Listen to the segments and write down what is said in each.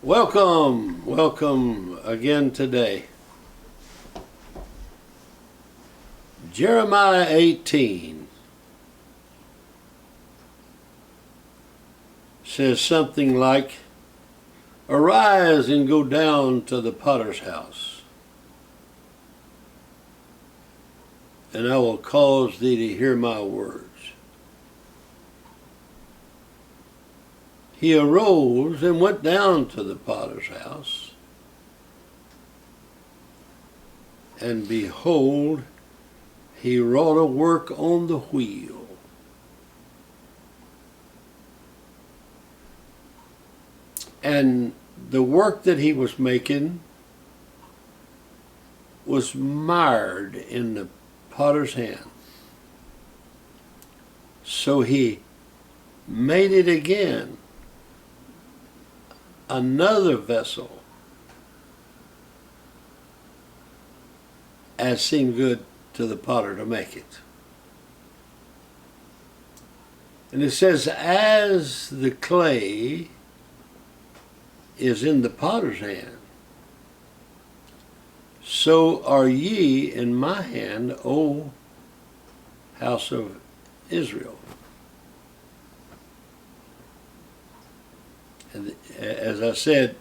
Welcome again today. Jeremiah 18 says something like, "Arise and go down to the potter's house, and I will cause thee to hear my words." He arose and went down to the potter's house, and behold, he wrought a work on the wheel. And the work that he was making was marred in the potter's hand. So he made it again, another vessel, as seemed good to the potter to make it. And it says, as the clay is in the potter's hand, so are ye in my hand, O house of Israel. And as I said,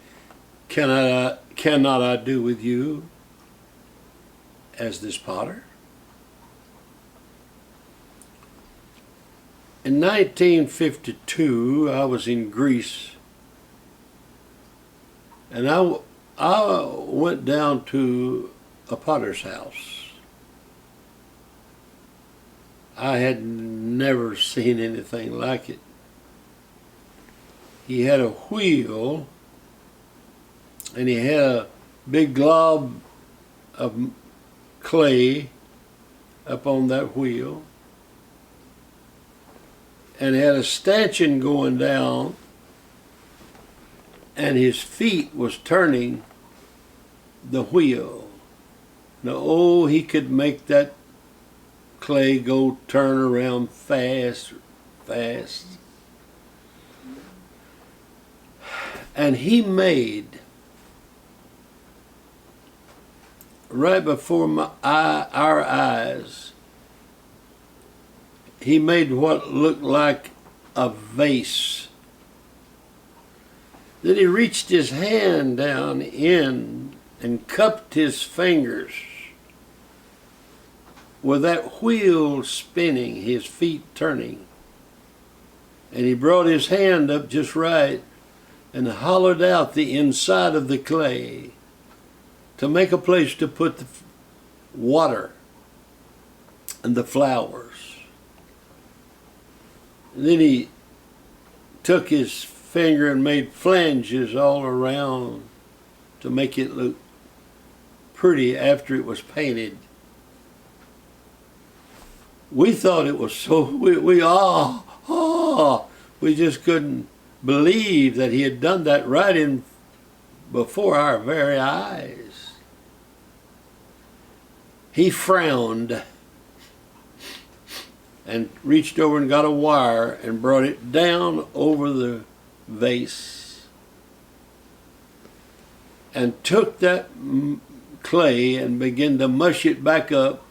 cannot I do with you as this potter? In 1952, I was in Greece, and I went down to a potter's house. I had never seen anything like it. He had a wheel, and he had a big glob of clay up on that wheel, and had a stanchion going down, and his feet was turning the wheel. Now, he could make that clay go turn around fast. And he made, right before our eyes, he made what looked like a vase. Then he reached his hand down in and cupped his fingers with that wheel spinning, his feet turning. And he brought his hand up just right and hollowed out the inside of the clay to make a place to put the water and the flowers. And then he took his finger and made flanges all around to make it look pretty after it was painted. We thought it was so, we just couldn't believe that he had done that right in before our very eyes. He frowned and reached over and got a wire and brought it down over the vase and took that clay and began to mush it back up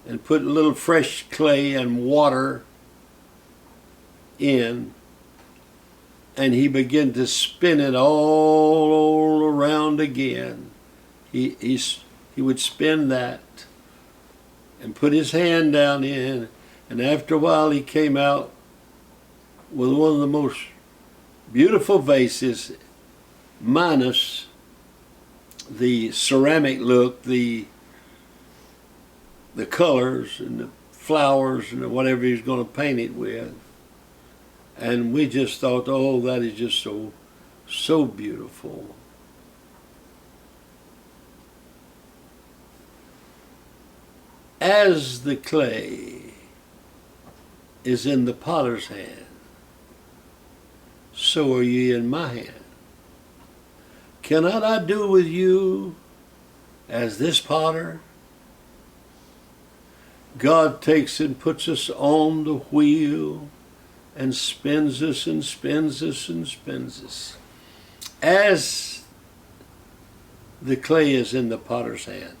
and put a little fresh clay and water in, and he began to spin it all around again. He would spin that and put his hand down in, and after a while he came out with one of the most beautiful vases, minus the ceramic look, the colors and the flowers and whatever he's going to paint it with. And we just thought, that is just so beautiful. As the clay is in the potter's hand, so are ye in my hand. Cannot I do with you as this potter? God takes and puts us on the wheel and spins us and spins us and spins us. as the clay is in the potter's hand.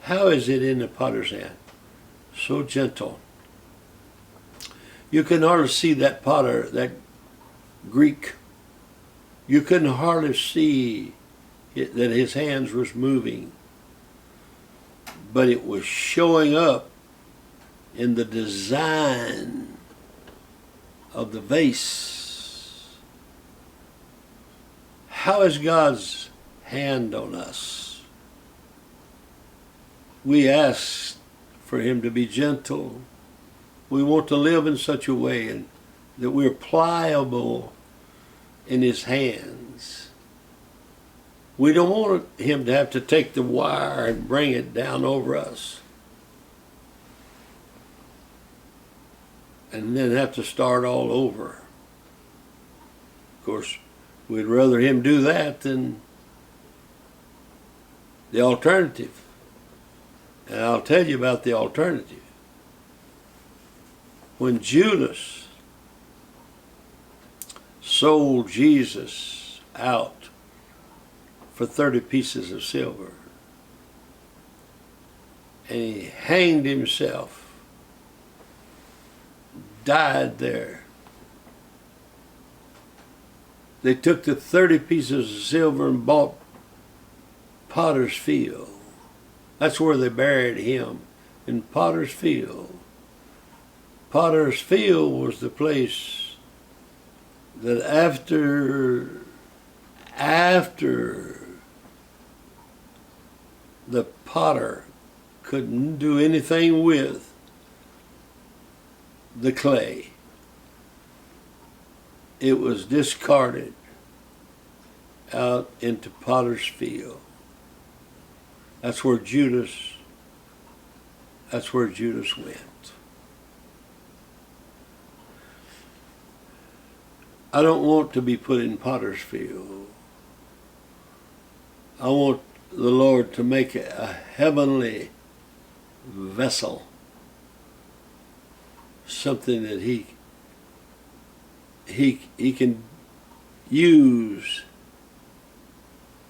How is it in the potter's hand? So gentle. You can hardly see that potter, that Greek. You couldn't hardly see that his hands was moving. But it was showing up in the design of the vase. How is God's hand on us? We ask for him to be gentle. We want to live in such a way that we're pliable in his hands. We don't want him to have to take the wire and bring it down over us and then have to start all over. Of course, we'd rather him do that than the alternative. And I'll tell you about the alternative. When Judas sold Jesus out for 30 pieces of silver, and he hanged himself, died there. They took the 30 pieces of silver and bought Potter's Field. That's where they buried him, in Potter's Field. Potter's Field was the place that after the potter couldn't do anything with the clay, it was discarded out into Potter's Field. That's where Judas went. I don't want to be put in Potter's Field. I want the Lord to make a heavenly vessel, something that he can use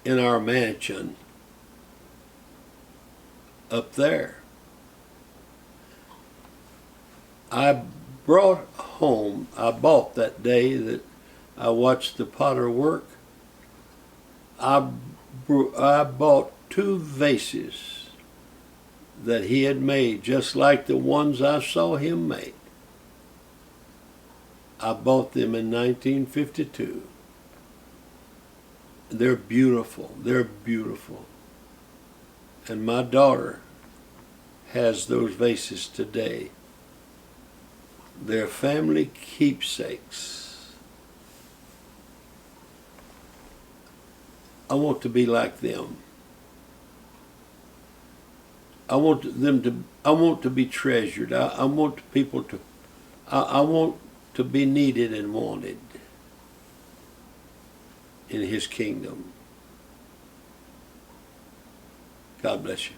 in our mansion up there. I bought that day that I watched the potter work. I bought 2 vases that he had made, just like the ones I saw him make. I bought them in 1952. They're beautiful. They're beautiful. And my daughter has those vases today. They're family keepsakes. I want to be like them. I want to be treasured. I want people to, I want to be needed and wanted in his kingdom. God bless you.